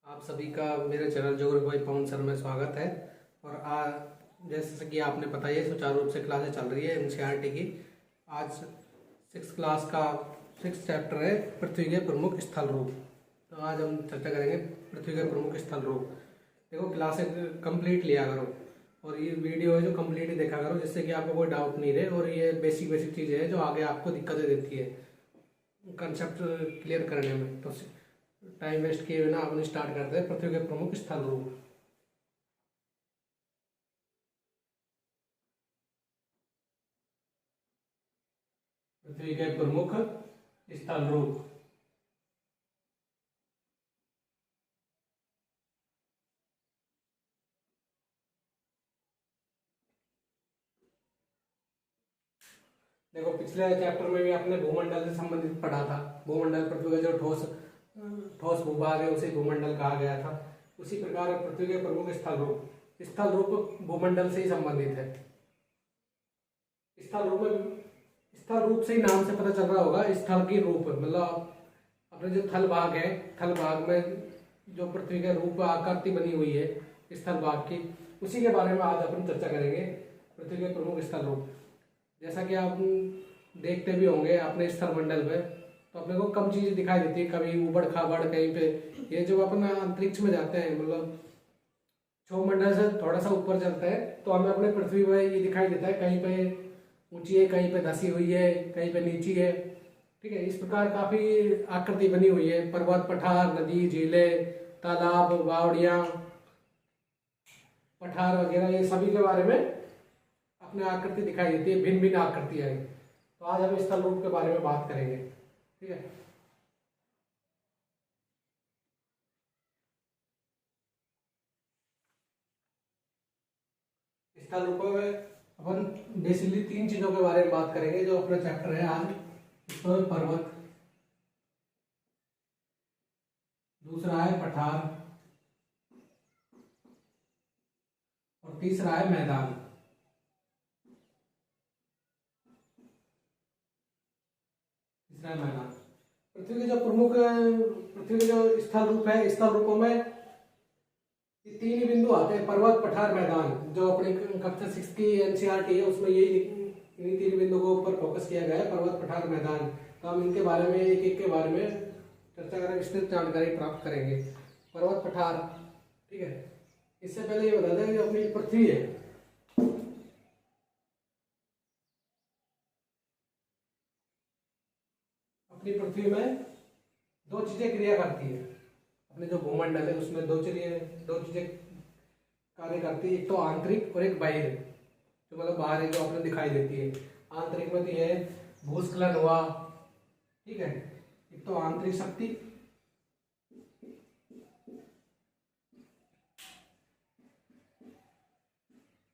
आप सभी का मेरे चैनल ज्योग्राफी बाय पवन सर में स्वागत है। और जैसे कि आपने पता ही है, सुचारू रूप से क्लासेस चल रही है एनसीईआरटी की। आज 6th क्लास का 6th चैप्टर है पृथ्वी के प्रमुख स्थल रूप। तो आज हम चर्चा करेंगे पृथ्वी के प्रमुख स्थल रूप। देखो, क्लासेस कंप्लीट लिया करो और ये वीडियो है जो कंप्लीट ही देखा करो, जिससे कि आपको कोई डाउट नहीं रहे। और ये बेसिक चीज़ें हैं जो आगे आपको दिक्कतें देती है कंसेप्ट क्लियर करने में। तो टाइम वेस्ट किए बिना अपन स्टार्ट करते हैं पृथ्वी के प्रमुख स्थल रूप। पृथ्वी के प्रमुख स्थल रूप। देखो, पिछले चैप्टर में भी आपने भूमंडल से संबंधित पढ़ा था। भूमंडल पृथ्वी का जो ठोस ठोस भूभाग है उसे भूमंडल कहा गया था। उसी प्रकार पृथ्वी के प्रमुख स्थल रूप भूमंडल से ही संबंधित है। स्थल रूप से ही नाम से पता चल रहा होगा। स्थल की रूप मतलब अपने जो थल भाग है, थल भाग में जो पृथ्वी के रूप आकृति बनी हुई है स्थल भाग की, उसी के बारे में आज अपन चर्चा करेंगे। पृथ्वी के प्रमुख स्थल रूप, जैसा कि आप देखते भी होंगे अपने स्थल मंडल में, तो अपने को कम चीजें दिखाई देती है। कभी ऊबड़ खाबड़ कहीं पे, ये जब अपन अंतरिक्ष में जाते हैं मतलब क्षोमंडल से थोड़ा सा ऊपर चलते हैं, तो हमें अपने पृथ्वी में ये दिखाई देता है कहीं पे ऊंची है, कहीं पे धसी हुई है, कहीं पे नीची है। ठीक है, इस प्रकार काफी आकृति बनी हुई है। पर्वत, पठार, नदी, झीलें, तालाब, बावड़ियां, पठार वगैरह, ये सभी के बारे में अपने आकृति दिखाई देती है। भिन्न भिन्न आकृतियां हैं। तो आज हम स्थल रूप के बारे में बात करेंगे। ठीक है, स्थल रूपों में अपन बेसिकली 3 चीजों के बारे में बात करेंगे जो अपना चैप्टर है आज। इसमें पर्वत, दूसरा है पठार और तीसरा है मैदान। तीसरा है मैदान। पृथ्वी के जो प्रमुख पृथ्वी के जो स्थल रूप है, स्थल रूपों में ये 3 ही बिंदु आते हैं, पर्वत, पठार, मैदान। जो अपनी कक्षा 6 की एनसीईआरटी है उसमें यही इन्हीं 3 बिंदु को ऊपर फोकस किया गया है, पर्वत, पठार, मैदान। तो हम इनके बारे में एक एक के बारे में चर्चा करें, विस्तृत जानकारी प्राप्त करेंगे। पर्वत, पठार, ठीक है। इससे पहले ये बता दें कि जो अपनी पृथ्वी है, अपनी पृथ्वी में 2 चीजें क्रिया करती है। अपने जो भूमंडल है उसमें 2 चीजें कार्य करती है। एक तो आंतरिक और एक बाह्य, जो मतलब बाहर है, जो अपने दिखाई देती है। आंतरिक में तो ये भूस्खलन हुआ, ठीक है। एक तो आंतरिक शक्ति,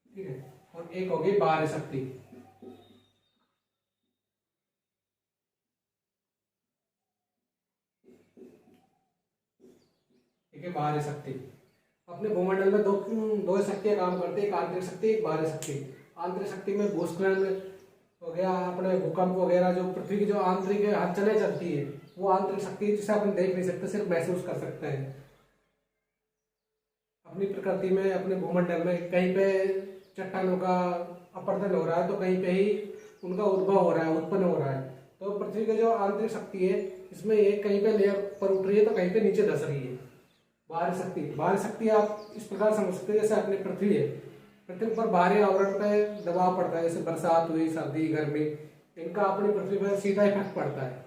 ठीक है, और एक होगी बाह्य शक्ति। ठीक है, बाह्य शक्ति। अपने भूमंडल में दो शक्तियां काम करती है, एक आंतरिक शक्ति, एक बाह्य शक्ति। आंतरिक शक्ति में भूस्खलन हो गया, अपने भूकंप वगैरह, जो पृथ्वी की जो आंतरिक हलचलें चलती है, वो आंतरिक शक्ति है, जिसे अपन देख नहीं सकते, सिर्फ महसूस कर सकते हैं। अपनी प्रकृति में, अपने भूमंडल में कहीं पे चट्टानों का अपरदन हो रहा है, तो कहीं पे ही उनका उद्भव हो रहा है, उत्पन्न हो रहा है। तो पृथ्वी की जो आंतरिक शक्ति है, इसमें ये कहीं पे लेयर पर उठ रही है तो कहीं पे नीचे धस रही है। बाहरी शक्ति आप इस प्रकार समझ सकते हैं, जैसे अपनी पृथ्वी है, पृथ्वी पर बाहरी आवरण पे दबाव पड़ता है, जैसे बरसात हुई, सर्दी, गर्मी, इनका अपनी पृथ्वी पर सीधा इफेक्ट पड़ता है।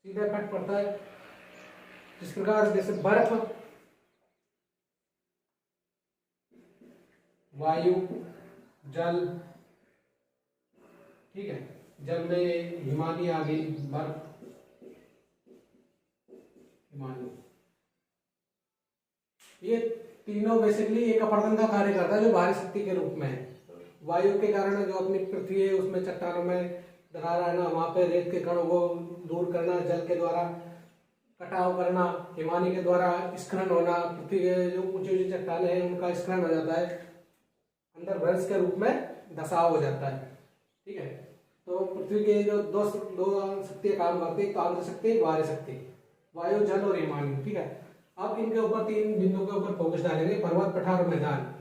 सीधा इफेक्ट पड़ता है जिस प्रकार जैसे बर्फ, वायु, जल, ठीक है। जल में हिमानी आ गई, बर्फ, हिमानी, ये तीनों बेसिकली एक अपरदन का कार्य करता है, जो बाहरी शक्ति के रूप में है। वायु के कारण जो अपनी पृथ्वी है उसमें चट्टानों में दरार आना, वहां पे रेत के कणों को दूर करना, जल के द्वारा कटाव करना, हिमानी के द्वारा स्खलन होना, पृथ्वी के जो ऊंची ऊंची चट्टानें हैं उनका स्खलन हो जाता है, अंदर भ्रंश के रूप में धसाव हो जाता है। ठीक है, तो पृथ्वी के जो दो शक्तियां काम करती है, एक तो आंतरिक शक्ति, एक बाह्य शक्ति, वायु, जल और हिमानी। ठीक है, अब इनके ऊपर तीन बिंदुओं के ऊपर फोकस डालेंगे, पर्वत, पठार और मैदान।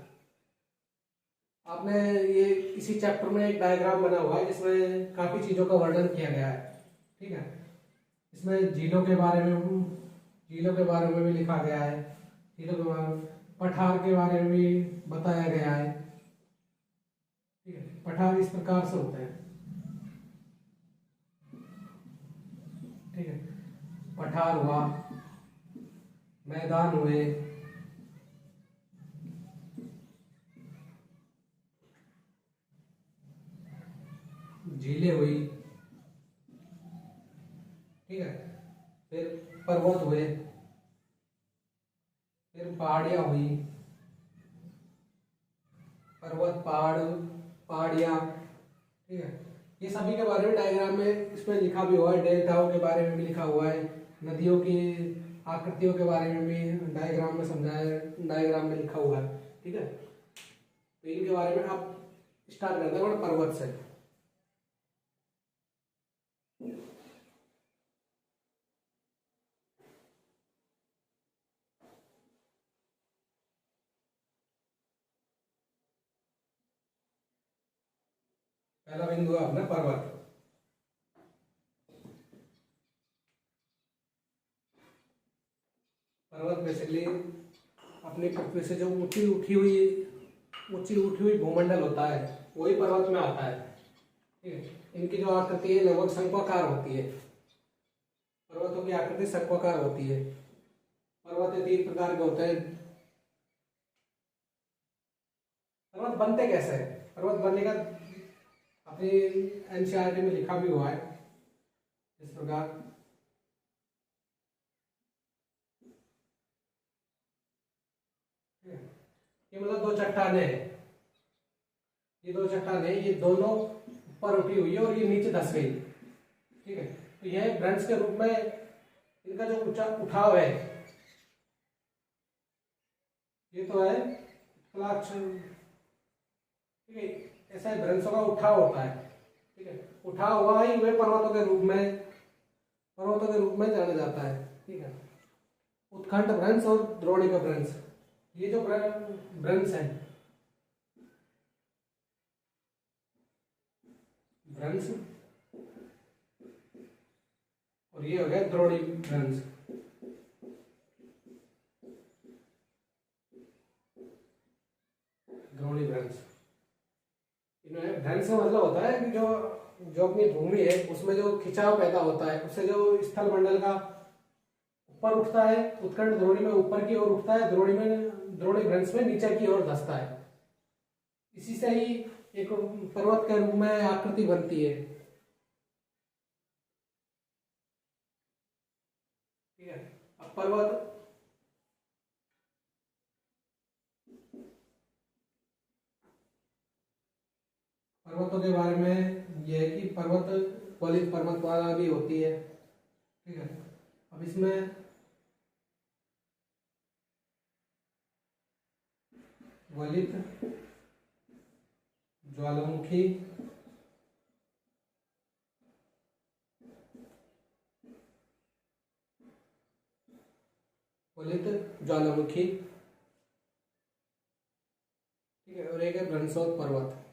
आपने ये इसी चैप्टर में एक डायग्राम बना हुआ है जिसमें काफी चीजों का वर्णन किया गया है। ठीक है, इसमें झीलों के बारे में भी लिखा गया है, झीलों के बारे में, पठार के बारे में भी बताया गया है। ठीक है, पठार इस प्रकार से होते हैं। ठीक है, पठार हुआ, मैदान हुए, झीलें हुई। ठीक है, फिर पर्वत हुए, फिर पहाड़ियां हुई, पर्वत, पहाड़, पहाड़ियां। ठीक है, ये सभी के बारे में डायग्राम में इसमें लिखा भी हुआ है, डेल्टाओं के बारे में भी लिखा हुआ है, नदियों की आकृतियों के बारे में भी डायग्राम में समझाया, डायग्राम में लिखा हुआ है। ठीक है, तो इनके बारे में आप स्टार्ट करते हैं पर्वत से। पहला बिंदु है अपना पर्वत। पर्वत बेसिकली अपनी पृथ्वी से जो ऊंची उठी हुई भूमंडल होता है वही पर्वत में आता है। ठीक है, इनकी जो आकृति है लगभग शंक्वाकार होती है। पर्वतों की आकृति शंक्वाकार होती है। पर्वत तीन प्रकार के होते हैं। पर्वत बनते कैसे है? पर्वत बनने का अपनी एनसीईआरटी में लिखा भी हुआ है इस प्रकार। ये मतलब दो चट्टाने हैं, ये दो चट्टाने, ये दोनों ऊपर उठी हुई है और ये नीचे धस गई। ठीक है, तो यह ब्रंश के रूप में इनका जो ऊंचा उठाव है, ये तो है क्लाच। ठीक है, ऐसा भ्रंशों का उठाव होता है। ठीक है, उठाव हुआ ही वे पर्वतों के रूप में जाना जाता है। ठीक है, उत्खंड भ्रंश और द्रोणिका भ्रंश, ये जो भ्रंश है, भ्रंश, और ये हो गया द्रोणी भ्रंश। द्रोणी भ्रंश, इन्हें भ्रंश का मतलब होता है कि जो अपनी भूमि है उसमें जो खिंचाव पैदा होता है, उससे जो स्थल मंडल का ऊपर उठता है, उत्कंठ द्रोणी में ऊपर की ओर उठता है, द्रोणी भ्रंश में नीचे की ओर धंसता है। इसी से ही एक पर्वत के रूप में आकृति बनती है। ठीक है, अब पर्वतों के बारे में यह है कि पर्वत वलित पर्वतमाला भी होती है। ठीक है, अब इसमें वलित, ज्वालामुखी, ज्वालामुखी, ठीक है, और एक है ब्रह्मस्रोत पर्वत।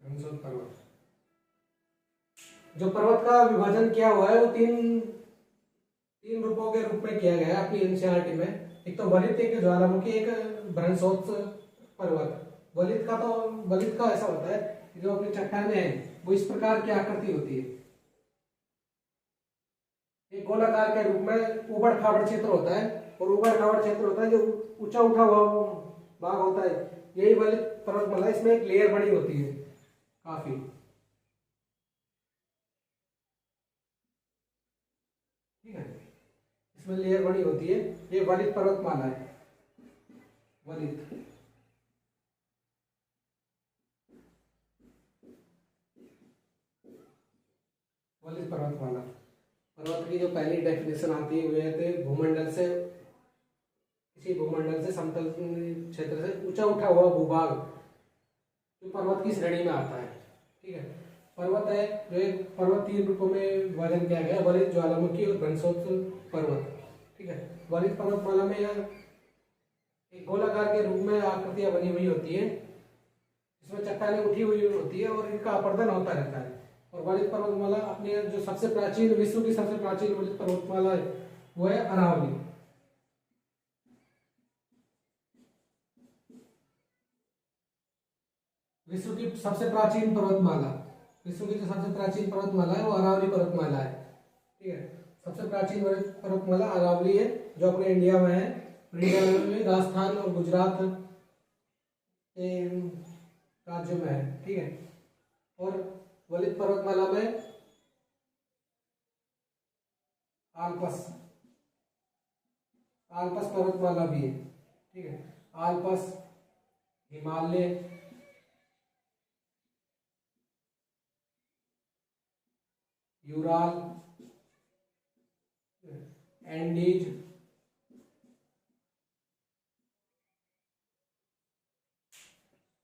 ब्रह्मस्रोत पर्वत, जो पर्वत का विभाजन किया हुआ है वो तीन रूपों के रूप में किया गया है अपनी एनसीईआरटी में। एक तो वलित, एक ज्वालामुखी, एक ब्रह्मस्रोत पर्वत। वलित का ऐसा होता है कि जो अपनी चट्टाने हैं वो इस प्रकार की आकृति होती है, एक गोलाकार के रूप में ऊबड़ खाबड़ क्षेत्र होता है, और ऊबड़ खाबड़ क्षेत्र होता है जो ऊंचा उठा हुआ भाग होता है, यही वलित पर्वतमाला। इसमें एक लेयर बनी होती है काफी। ठीक है, इसमें लेयर बनी होती है, ये वलित पर्वतमाला है। वलित पर्वतमाला, पर्वत की जो पहली डेफिनेशन आती है वह थे भूमंडल से, किसी भूमंडल से, समतल क्षेत्र से ऊंचा उठा हुआ भूभाग जो पर्वत की श्रेणी में आता है। ठीक है, पर्वत है जो एक पर्वत 3 रूपों में विभाजन किया गया है, वलित, ज्वालामुखी और घनस्रोत पर्वत। ठीक है, वलित पर्वतमाला में यह एक गोलाकार के रूप में आकृतियां बनी हुई होती है, इसमें चट्टानें उठी हुई होती है और इनका अपरदन होता रहता है। और वलित पर्वतमाला अपने जो सबसे प्राचीन, विश्व की सबसे प्राचीन वलित पर्वतमाला है वो है अरावली। विश्व की सबसे प्राचीन पर्वतमाला, विश्व की जो सबसे प्राचीन पर्वतमाला है वो अरावली पर्वतमाला है। ठीक है, सबसे प्राचीन पर्वतमाला अरावली है जो अपने इंडिया में है। इंडिया में राजस्थान और गुजरात के राज्यों में है। ठीक है, और वलित पर्वतमाला में आल्पस आल्पस पर्वतमाला भी है। ठीक है, आल्पस, हिमालय, यूराल, एंडीज,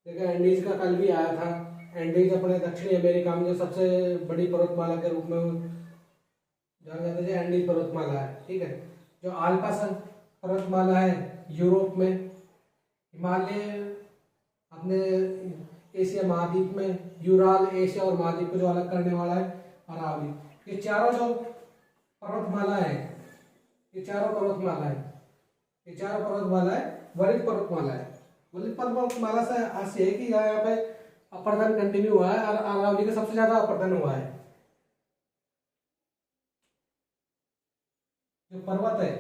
देखो एंडीज का कल भी आया था। एंडीज अपने दक्षिणी अमेरिका में जो सबसे बड़ी पर्वतमाला के रूप में जाना जाता है, एंडीज पर्वतमाला है। ठीक है, जो आल्पस पर्वतमाला है यूरोप में, हिमालय अपने एशिया महाद्वीप में, यूराल एशिया और महाद्वीप को जो अलग करने वाला है अरावली। ये चारों जो पर्वतमाला है, ये चारों पर्वतमाला है वलित पर्वतमाला है। वलित पर्वतमाला से आशय है कि यहाँ पे अपरदन कंटिन्यू हुआ है और अरावली का सबसे ज्यादा अपरदन हुआ है। जो पर्वत है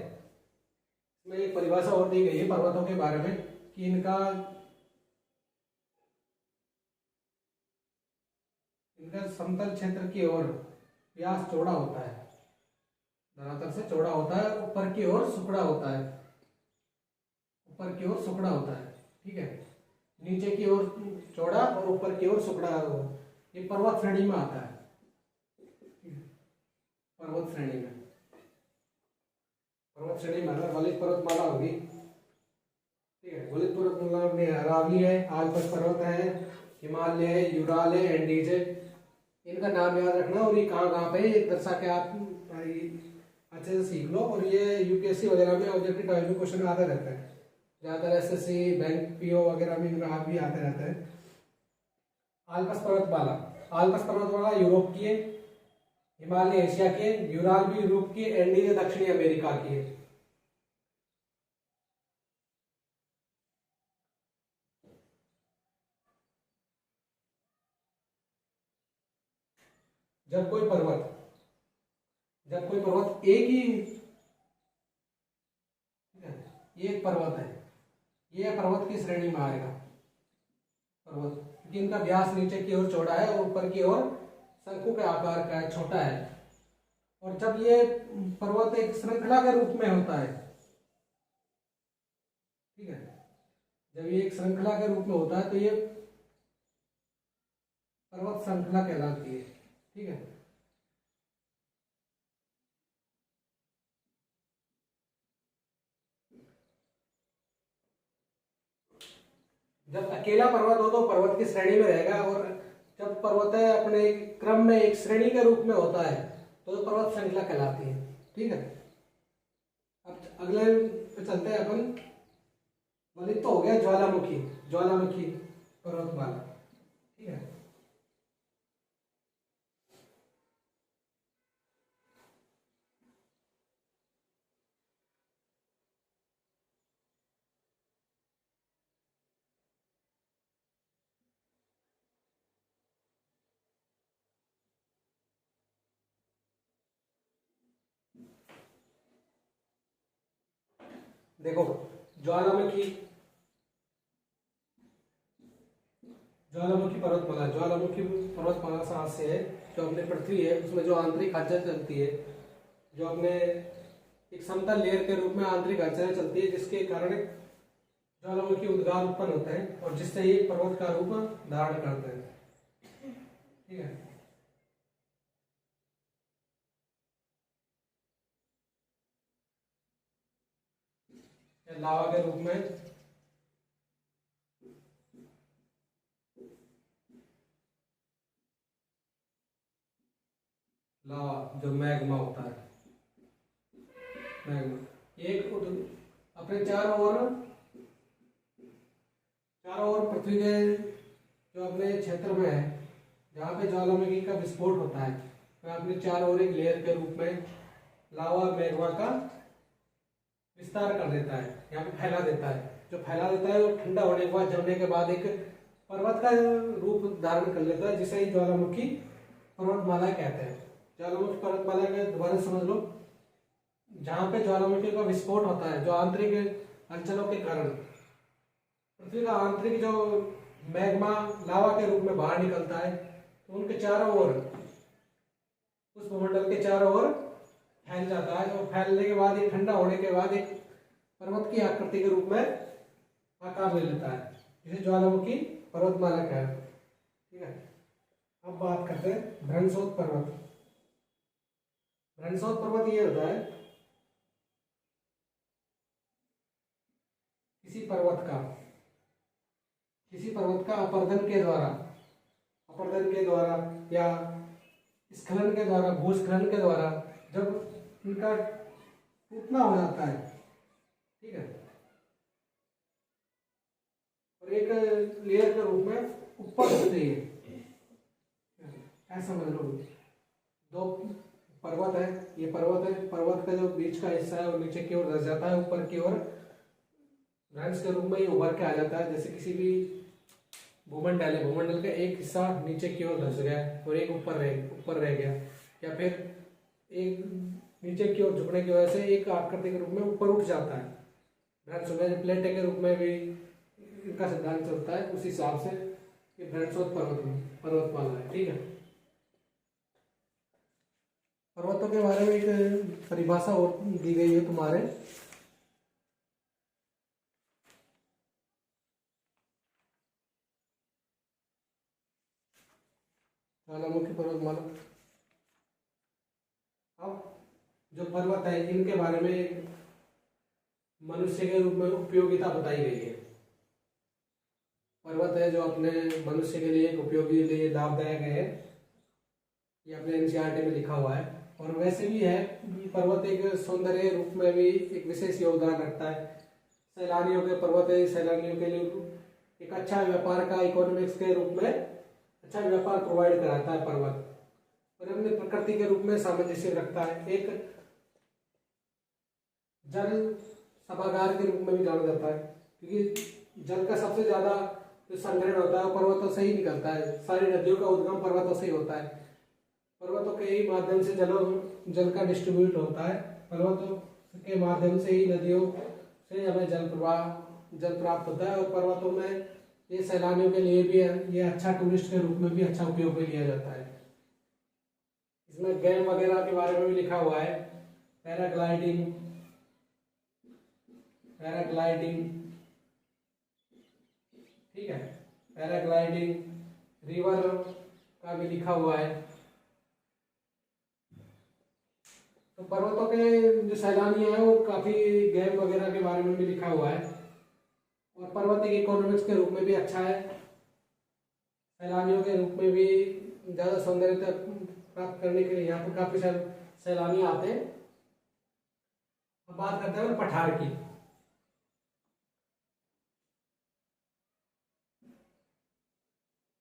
इसमें एक परिभाषा और दी गई है पर्वतों के बारे में कि इनका समतल क्षेत्र की ओर व्यास चौड़ा होता है, धरातल से चौड़ा होता है, ऊपर की ओर सुकड़ा होता है, ऊपर की ओर सुकड़ा होता है। ठीक है, नीचे की ओर चौड़ा और ऊपर की ओर सुकड़ा हो, ये पर्वत श्रेणी में आता है। पर्वत श्रेणी में वलित पर्वतमाला होगी। ठीक है, वलित पर्वतमाला में अरावली है, आल्पस पर्वत है, हिमालय है, यूराल है, एंडीज है। इनका नाम याद रखना और ये कहाँ कहाँ पे दर्शा के आप अच्छे से सीख लो। और ये यूपीएससी वगैरह में ऑब्जेक्टिव टाइप में क्वेश्चन आते रहते हैं, ज्यादातर एसएससी, बैंक, पीओ वगैरह में इनका भी आते रहते हैं। आल्पस पर्वतमाला यूरोप की है, हिमालय एशिया के, यूराल भी यूरोप की, एंडीज दक्षिणी अमेरिका की है। जब कोई पर्वत एक पर्वत है, ये पर्वत की श्रेणी में आएगा पर्वत, क्योंकि इनका व्यास नीचे की ओर चौड़ा है और ऊपर की ओर शंकु के आकार का है, छोटा है। और जब ये पर्वत एक श्रृंखला के रूप में होता है, ठीक है, जब ये एक श्रृंखला के रूप में होता है तो ये पर्वत श्रृंखला कहलाती है। ठीक है, जब अकेला पर्वत हो तो पर्वत की श्रेणी में रहेगा, और जब पर्वत है अपने क्रम में एक श्रेणी के रूप में होता है तो पर्वत श्रृंखला कहलाती है। ठीक है, अब अगले पे चलते हैं अपन। वलित तो हो गया ज्वालामुखी पर्वतमाला। ठीक है, देखो ज्वालामुखी ज्वालामुखी पर्वतमाला सांस से है, जो अपने पृथ्वी है उसमें जो आंतरिक हलचल चलती है, जो अपने एक समतल लेयर के रूप में आंतरिक हलचल चलती है, जिसके कारण ज्वालामुखी उद्गार उत्पन्न होते हैं और जिससे ये पर्वत का रूप धारण करते हैं। ठीक है, लावा के रूप में लावा जो मैग्मा होता है, मैग्मा एक अपने चारों ओर पृथ्वी के जो अपने क्षेत्र में है जहाँ पे ज्वालामुखी का विस्फोट होता है, वह अपने चारों ओर एक लेयर के रूप में लावा मैग्मा का विस्तार कर देता है, यहाँ पे फैला देता है। जो फैला देता है वो ठंडा होने के बाद, जमने के बाद एक पर्वत का रूप धारण कर लेता है, जिसे ही ज्वालामुखी पर्वतमाला कहते हैं। ज्वालामुखी पर्वतमाला के दोबारा समझ लो, जहाँ पे ज्वालामुखी का विस्फोट होता है, जो आंतरिक हलचलों के कारण पृथ्वी का आंतरिक जो मैग्मा लावा के रूप में बाहर निकलता है, तो उनके चारों ओर, उस भूमंडल के चारों ओर फैल जाता है, और फैलने के बाद, ये ठंडा होने के बाद एक पर्वत की आकृति के रूप में आकार ले लेता है, जिसे ज्वालामुखी पर्वतमाला कहते हैं। ठीक है, अब बात करते हैं भ्रंशोत पर्वत। भ्रंशोत पर्वत ये होता है किसी पर्वत का अपरदन के द्वारा या स्खलन के द्वारा, भूस्खलन के द्वारा जब इनका टूटना हो जाता है, ठीक है, और एक लेयर के रूप में ऊपर उठती है, ऐसा समझ लो। दो पर्वत है, ये पर्वत है, पर्वत का जो बीच का हिस्सा है वो नीचे की ओर धस जाता है, ऊपर की ओर भ्रंश के रूप में ये उभर के आ जाता है। जैसे किसी भी भूमंडल का एक हिस्सा नीचे की ओर धस गया और एक ऊपर रह गया, या फिर एक नीचे की ओर झुकने की वजह से एक आकृति के रूप में ऊपर उठ जाता है। भ्रंश प्लेट के रूप में भी इनका सिद्धांत चलता है, उस हिसाब से ये भ्रंशोत पर्वतमाला है। ठीक है, पर्वतों के बारे में एक परिभाषा और दी गई है तुम्हारे, ज्वालामुखी पर्वतमाला। अब जो पर्वत है इनके बारे में मनुष्य के रूप में उपयोगिता बताई गई है। पर्वत है जो अपने मनुष्य के लिए एक उपयोगी, लिए लाभदायक है, ये अपने एनसीईआरटी में लिखा हुआ है। और वैसे भी है, पर्वत एक सौंदर्य रूप में भी एक विशेष योगदान रखता है। सैलानियों के पर्वत है, सैलानियों के लिए एक अच्छा व्यापार का, इकोनॉमिक्स के रूप में अच्छा व्यापार प्रोवाइड कराता है पर्वत, और अपने प्रकृति के रूप में सामंजस्य रखता है। एक जल सभागार के रूप में भी जाना जाता है, क्योंकि जल का सबसे ज्यादा जो संग्रहण होता है वो पर्वतों से ही निकलता है। सारी नदियों का उद्गम पर्वतों से ही होता है। पर्वतों के ही माध्यम से जल का डिस्ट्रीब्यूट होता है। पर्वतों के माध्यम से ही नदियों से हमें जल प्राप्त होता है, और पर्वतों में ये सैलानियों के लिए भी ये अच्छा टूरिस्ट के रूप में भी अच्छा उपयोग में लिया जाता है। इसमें गेम वगैरह के बारे में भी लिखा हुआ है, पैराग्लाइडिंग, ठीक है, पैराग्लाइडिंग, रिवर का भी लिखा हुआ है। तो पर्वतों के जो सैलानी हैं वो काफी गेम वगैरह के बारे में भी लिखा हुआ है, और पर्वत एक इकोनॉमिक्स के रूप में भी अच्छा है। सैलानियों के रूप में भी ज्यादा सौंदर्यता प्राप्त करने के लिए यहाँ पर काफी सैलानी आते हैं। अब बात करते हैं पठार की।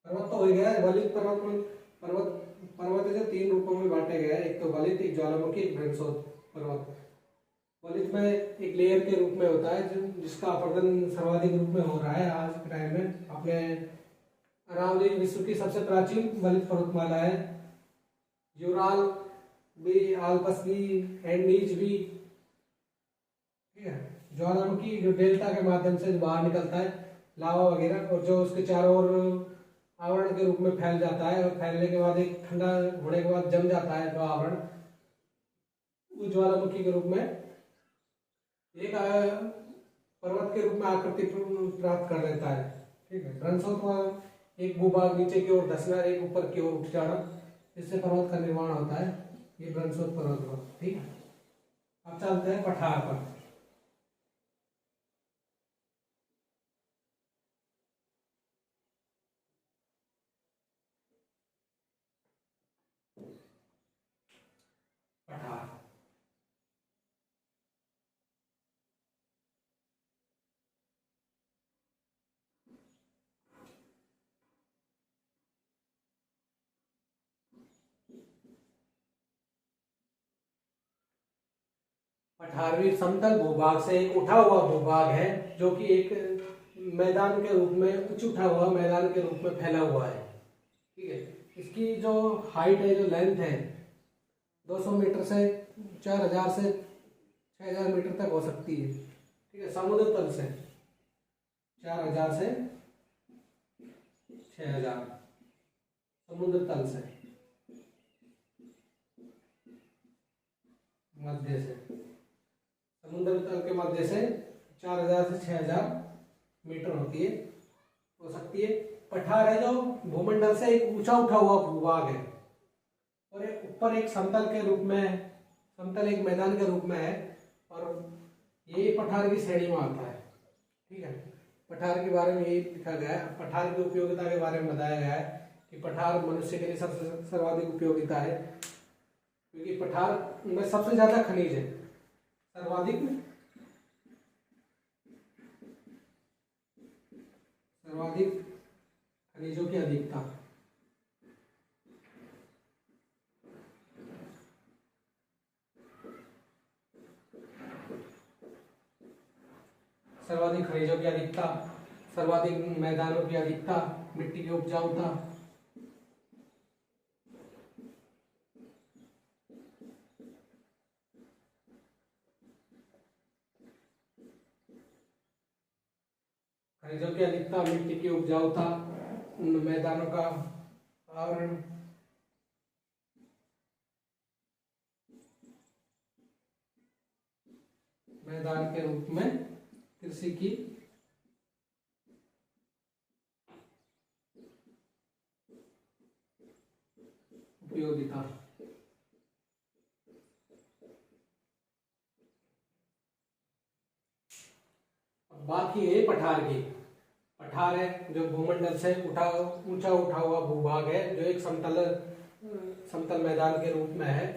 पर्वत तो हो गया है, वलित पर्वत जो 3 रूपों में बांटे गए हैं, एक तो वलित, एक ज्वालामुखी, एक भ्रंशोत पर्वत। वलित में एक लेयर के रूप में होता है जिसका अपरदन सर्वाधिक रूप में हो रहा है आज के टाइम में। अपने अरावली विश्व की सबसे प्राचीन वलित पर्वतमाला है। यूराल भी, आल्प्स भी, एंडीज भी, ठीक है। ज्वालामुखी जो डेल्टा के माध्यम से बाहर निकलता है, लावा वगैरह, और जो उसके चारों ओर आवरण के रूप में फैल जाता है, और फैलने के बाद एक ठंडा होने के बाद जम जाता है जो आवरण, उस ज्वालामुखी के रूप में एक पर्वत के रूप में आकृति प्राप्त कर लेता है। ठीक है, भ्रंशोत एक भूभाग नीचे की ओर धंसना, एक ऊपर की ओर उठ जाना, इससे पर्वत का निर्माण होता है। ये भ्रंशोत पर्वत। ठीक है, अब चलते हैं पठार पर। पठारवी समतल भूभाग से एक उठा हुआ भूभाग है जो कि एक मैदान के रूप में उच्च उठा हुआ मैदान के रूप में फैला हुआ है। ठीक है, इसकी जो हाइट है, जो लेंथ है 200 मीटर से 4000 से 6000 मीटर तक हो सकती है। ठीक है, समुद्र तल से 4000 से 6000 समुद्र तल से, मध्य से, समुद्र तल के मध्य से 4000 से 6000 मीटर होती है, हो सकती है। पठार है जो भूमंडल से एक ऊंचा उठा हुआ भूभाग है और एक ऊपर एक समतल के रूप में, समतल एक मैदान के रूप में है और ये पठार की श्रेणी में आता है। ठीक है, पठार के बारे में यही लिखा गया है। पठार की उपयोगिता के बारे में बताया गया है कि पठार मनुष्य के लिए सबसे सर्वाधिक उपयोगिता है, क्योंकि पठार में सबसे ज्यादा खनिज है, सर्वाधिक खनिजों की अधिकता। सर्वाधिक खनिजों की अधिकता, सर्वाधिक मैदानों की अधिकता, मिट्टी की उपजाऊता। खनिजों की अधिकता, मिट्टी की उपजाऊता, मैदानों का आवरण, मैदान के रूप में कृषि की उपयोगिता। बात की है पठार की। पठार है जो भूमंडल से ऊंचा उठा हुआ भूभाग है जो एक समतल मैदान के रूप में है।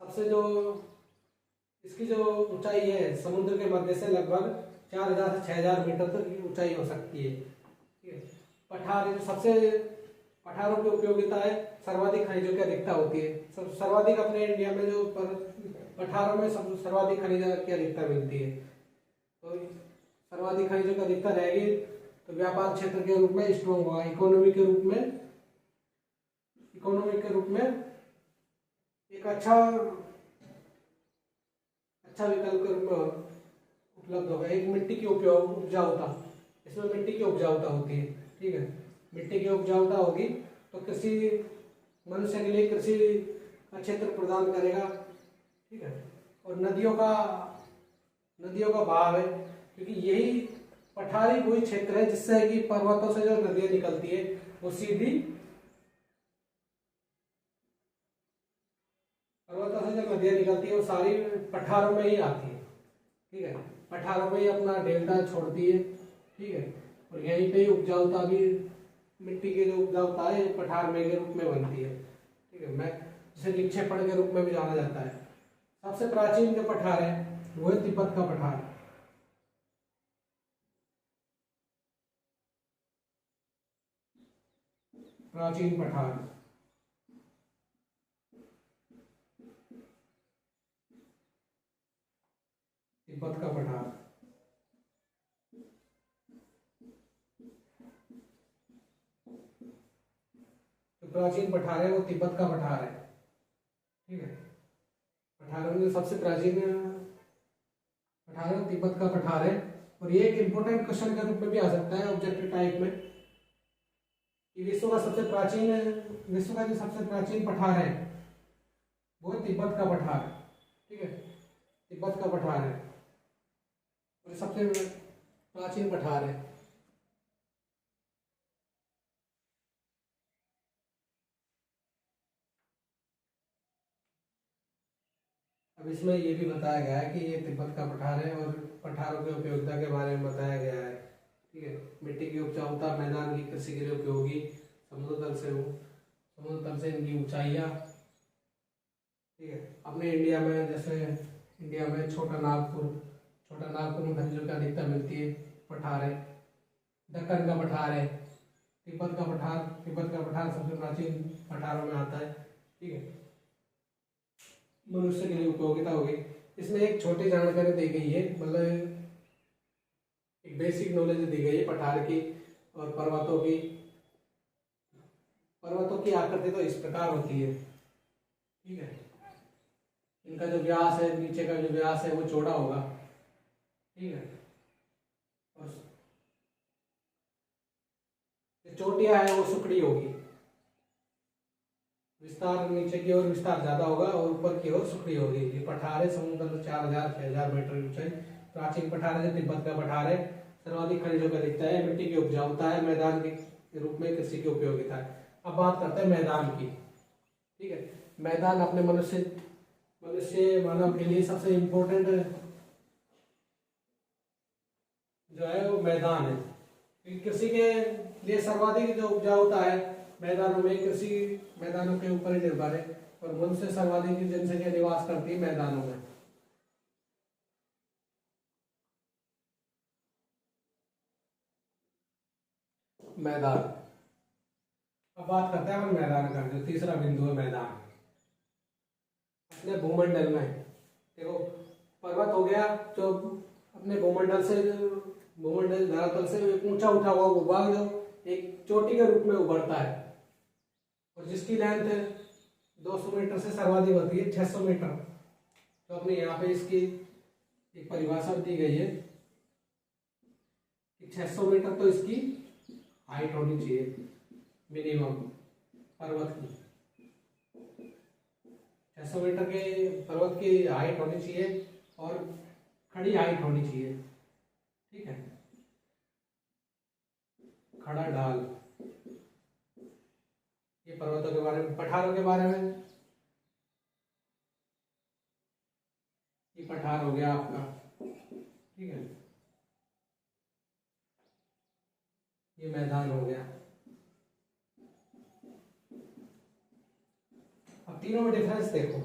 सबसे जो इसकी जो ऊंचाई है समुद्र के मध्य से लगभग 4000 से 6000 मीटर तक की ऊंचाई हो सकती है। ठीक है, पठार जो सबसे, पठारों की उपयोगिता है, सर्वाधिक खनिजों की अधिकता होती है। सर्वाधिक अपने इंडिया में जो पठारों में सर्वाधिक खनिज की अधिकता मिलती है। तो सर्वाधिक खनिजों की अधिकता रहेगी तो व्यापार क्षेत्र के रूप में स्ट्रॉन्ग होगा, इकोनॉमी के रूप में एक अच्छा विकल्प के रूप में उपलब्ध होगा। एक मिट्टी की उपजाऊता, इसमें मिट्टी की उपजाऊता होती है। ठीक है, मिट्टी की उपजाऊता होगी तो कृषि मनुष्य के लिए कृषि का क्षेत्र प्रदान करेगा। ठीक है, और नदियों का बहाव है, क्योंकि यही पठारी वही क्षेत्र है जिससे कि पर्वतों से जो नदियां निकलती है वो सीधी पर्वतों से जो नदियां निकलती है वो सारी पठारों में ही आती है। ठीक है, पठारों में ही अपना डेल्टा छोड़ती है। ठीक है, और यहीं पे ही उपजाऊता भी, मिट्टी की जो उपजाऊता है पठार में के रूप में बनती है। ठीक है, मैं जिसे निक्षेपण के रूप में भी जाना जाता है। सबसे प्राचीन जो पठार है वो है तिब्बत का पठार। प्राचीन पठार, तिब्बत का पठार। जो प्राचीन पठार है वो तिब्बत का पठार है। ठीक है, पठारों में सबसे प्राचीन पठार तिब्बत का पठार है। और ये एक इंपॉर्टेंट क्वेश्चन के रूप में भी आ सकता है ऑब्जेक्टिव टाइप में कि विश्व का जो सबसे प्राचीन पठार है वो तिब्बत का पठार। ठीक है, तिब्बत का पठार है और सबसे प्राचीन पठार है। अब इसमें ये भी बताया गया है कि ये तिब्बत का पठार है और पठारों की उपयोगिता के बारे में बताया गया है। ठीक है, मिट्टी की उपजाऊता, मैदान की कृषि के लिए उपयोगी, समुद्र तल से इनकी ऊंचाइयाँ। ठीक है, अपने इंडिया में छोटा नागपुर में खनिजों की अधिकता मिलती है, पठार है। दक्कन का पठार है, तिब्बत का पठार सबसे प्राचीन पठारों में आता है। ठीक है, मनुष्य के लिए उपयोगिता होगी। इसमें एक छोटी जानकारी दी गई है, मतलब एक बेसिक नॉलेज दी गई है पठार की और पर्वतों की। पर्वतों की आकृति तो इस प्रकार होती है, ठीक है। इनका जो व्यास है, नीचे का जो व्यास है वो चौड़ा होगा, ठीक है। और जो चोटियां है वो सुकड़ी होगी, विस्तार नीचे की ओर विस्तार ज्यादा होगा और ऊपर की ओर सुकड़ी होगी। ये पठार है समुद्र 4000-6000 मीटर ऊंचाई। प्राचीन पठार है, तिब्बत का पठार है, सर्वाधिक खनिजों का दिखता है, मिट्टी की उपजाऊता है, मैदान के रूप में कृषि की उपयोगिता है। अब बात करते हैं मैदान की, ठीक है। मैदान अपने मनुष्य मानव के लिए सबसे इम्पोर्टेंट जो है वो मैदान है, क्योंकि कृषि के लिए सर्वाधिक जो उपजाऊता है मैदानों में, कृषि मैदानों के ऊपर ही निर्भर है। और मनुष्य सर्वाधिक जनसंख्या निवास करती है मैदानों में। मैदान, अब बात करते हैं हम मैदान का। जो तीसरा बिंदु है मैदान, अपने भूमंडल में देखो, पर्वत हो गया जो अपने भूमंडल धरातल से ऊंचा उठा हुआ भूभाग जो एक चोटी के रूप में उभरता है, और जिसकी लेंथ 200 मीटर से सर्वाधिक होती है 600 मीटर। तो अपने यहाँ पे इसकी एक परिभाषा दी गई है कि 600 मीटर तो इसकी हाइट होनी चाहिए मिनिमम पर्वत की। 600 मीटर के पर्वत की हाइट होनी चाहिए और खड़ी हाइट होनी चाहिए, ठीक है। खड़ा ढाल, ये पर्वतों के बारे में। पठारों के बारे में, ये पठार हो गया आपका, ठीक है। ये मैदान हो गया। अब तीनों में डिफरेंस देखो।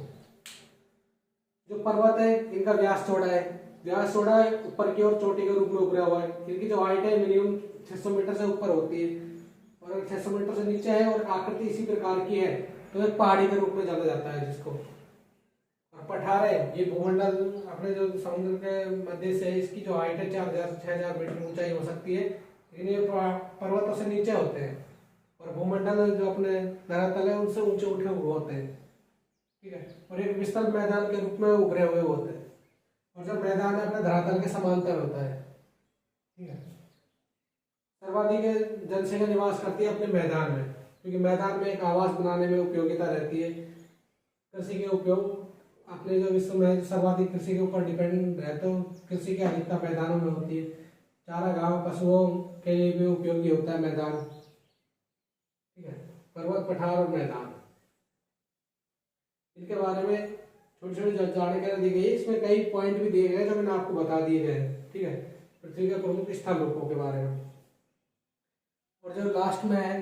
जो पर्वत है इनका व्यास चौड़ा है, ऊपर की ओर चोटी के रूप में उभरा हुआ है। इनकी जो हाइट है मिनिमम 600 मीटर से ऊपर होती है, और अगर 600 मीटर से नीचे है और आकृति इसी प्रकार की है तो एक पहाड़ी के रूप में जाना जाता है जिसको। और पठार है, ये भूमंडल अपने जो समुद्र के मध्य से, इसकी जो हाइट है 4000 से 6000 मीटर ऊंचाई हो सकती है, लेकिन ये पर्वतों से नीचे होते हैं। और भूमंडल जो अपने धरातल है उनसे ऊंचे उठे हुए होते हैं, ठीक है। और एक विस्तृत मैदान के रूप में उभरे हुए होते हैं। और जब मैदान अपने धरातल के समांतर होता है, ठीक है। सर्वाधिक जनसंख्या निवास करती है अपने मैदान में, क्योंकि मैदान में एक आवास बनाने में उपयोगिता रहती है। कृषि के उपयोग अपने जो विश्व में सर्वाधिक कृषि के ऊपर डिपेंड है, तो कृषि की अधिकता मैदानों में होती है। चारागाह पशुओं के लिए भी उपयोगी होता है मैदान, ठीक है। पर्वत, पठार और मैदान, इनके बारे में छोटी छोटी जानकारी दी गई है। इसमें कई पॉइंट भी दिए गए जो मैंने आपको बता दिए गए, ठीक है। पृथ्वी के प्रमुख स्थल रूपों के बारे में। और जो लास्ट में है,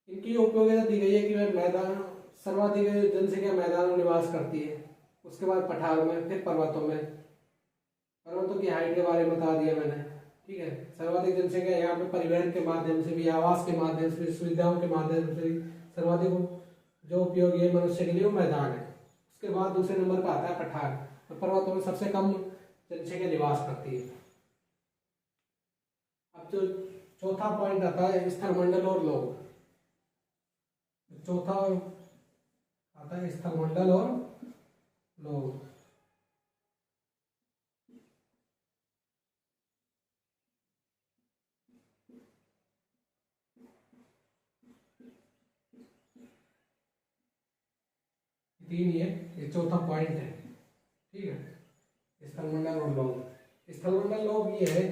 इनकी उपयोगिता दी गई है कि वह मैदान सर्वाधिक जनसंख्या मैदानों में निवास करती है, उसके बाद पठार में, फिर पर्वतों में। पर्वतों की हाइट के बारे में बता दिया मैंने, ठीक है। सर्वाधिक जनसंख्या यहाँ पे परिवहन के माध्यम से भी, आवास के माध्यम से, सुविधाओं के माध्यम से सर्वाधिक जो उपयोगी है मनुष्य के लिए वो मैदान है। उसके बाद दूसरे नंबर पर आता है पठार, और पर्वतों में सबसे कम जनसंख्या निवास करती है। अब जो चौथा पॉइंट आता है स्थलमंडल और लोग। चौथा आता है स्थलमंडल और लोग। तीन ये चौथा पॉइंट है, ठीक है। स्थलमंडल और लोग। स्थलमंडल लोग ये है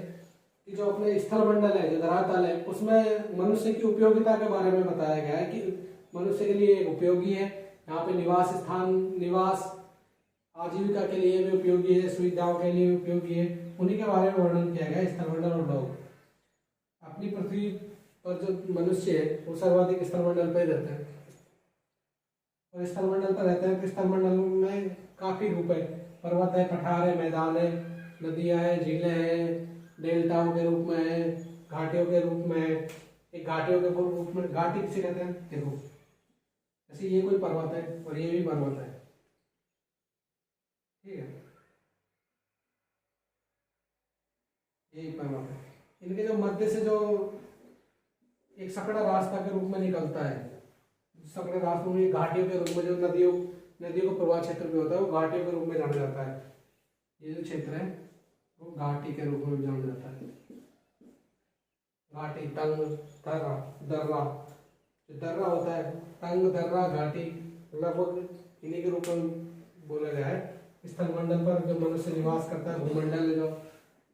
कि जो अपने स्थलमंडल है, जो धरातल है, उसमें मनुष्य की उपयोगिता के बारे में बताया गया है कि मनुष्य के लिए उपयोगी है। यहाँ पे निवास स्थान, निवास, आजीविका के लिए भी उपयोगी है, सुविधाओं के लिए भी उपयोगी है। उन्हीं के बारे में वर्णन किया गया है स्थलमंडल और लोग। अपनी पृथ्वी पर जो मनुष्य है वो सर्वाधिक स्थलमंडल पर रहते हैं, और स्थलमंडल पर रहते हैं। तो स्थलमंडल में काफी रूप है, पर्वत है, पठार है, मैदान है, नदियां है, झीलें हैं, डेल्टाओं के रूप में है, घाटियों के रूप में है। एक घाटियों के रूप में, घाटी किसे कहते हैं, देखो जैसे ये कोई पर्वत है और ये भी पर्वत है, ठीक है, यही पर्वत है। इनके जो मध्य से जो एक सकड़ा रास्ता के रूप में निकलता है, सकड़े रास्तों में घाटियों के रूप में, जो नदियों नदियों का प्रवाह क्षेत्र भी होता है, वो घाटियों के रूप में जाना जाता है। ये जो क्षेत्र है वो घाटी के रूप में जाना जाता है। घाटी, तंग, दर्रा, दर्रा, जो दर्रा होता है, तंग, दर्रा, घाटी, लगभग इन्हीं के रूप में बोला गया है। स्थल मंडल पर जो मनुष्य निवास करता है, भूमंडल, जो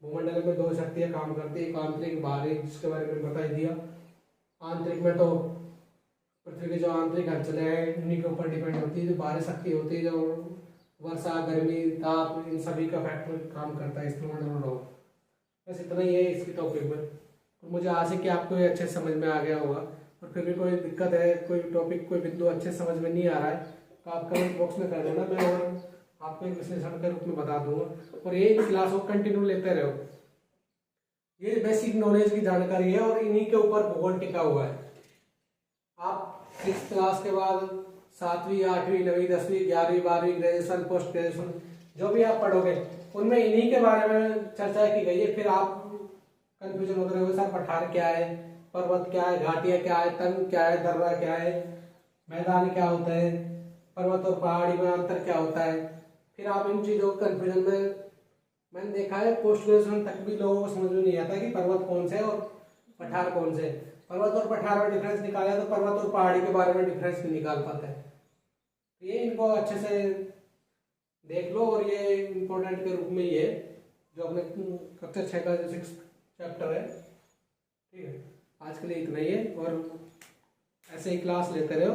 भूमंडल में दो शक्तियां काम करती है, एक आंतरिक, बाहरी, जिसके बारे में बता दिया। आंतरिक में तो पृथ्वी की जो आंतरिक हलचलें हैं उन्हीं के ऊपर डिपेंड होती है। जो बाहरी शक्ति होती है, जो वर्षा, गर्मी, ताप, इन सभी का फैक्टर काम करता है स्थलमंडल में रहो। बस इतना ही है इसकी टॉपिक में। और मुझे आशा है कि आपको ये अच्छे समझ में आ गया होगा। और फिर भी कोई दिक्कत है, कोई टॉपिक, कोई बिंदु अच्छे समझ में नहीं आ रहा है, तो आप कमेंट बॉक्स में कर देना, मैं और आपको एक विश्लेषण के रूप में बता दूंगा। और ये क्लास को कंटिन्यू लेते रहो। ये बेसिक नॉलेज की जानकारी है और इन्हीं के ऊपर भूगोल टिका हुआ है। आप 6th क्लास के बाद 7वीं, 8वीं, 9वीं, 10वीं, 11वीं, 12वीं, ग्रेजुएशन, पोस्ट ग्रेजुएशन जो भी आप पढ़ोगे उनमें इन्हीं के बारे में चर्चा की गई है। फिर आप कंफ्यूजन होते रहोगे, सर पठार क्या है, पर्वत क्या है, घाटियां क्या है, तंग क्या है, दर्रा क्या है, मैदान क्या होता है, पर्वत और पहाड़ी में अंतर क्या होता है। फिर आप इन चीजों को कंफ्यूजन में, मैंने देखा है पोस्ट ग्रेजुएशन तक भी लोगों को समझ में नहीं आता कि पर्वत कौन से और पठार कौन से। पर्वत और पठार में डिफरेंस निकाला तो पर्वत और पहाड़ी के बारे में डिफरेंस भी निकाल पाता है। ये इनको अच्छे से देख लो। और ये इम्पोर्टेंट के रूप में ही है, जो अपने कक्षा 6 का जो 6th चैप्टर है। ठीक है, आज के लिए इतना ही है। और ऐसे ही क्लास लेते रहो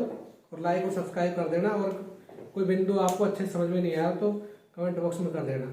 और लाइक और सब्सक्राइब कर देना। और कोई बिंदु आपको अच्छे समझ में नहीं आया तो कमेंट बॉक्स में कर देना।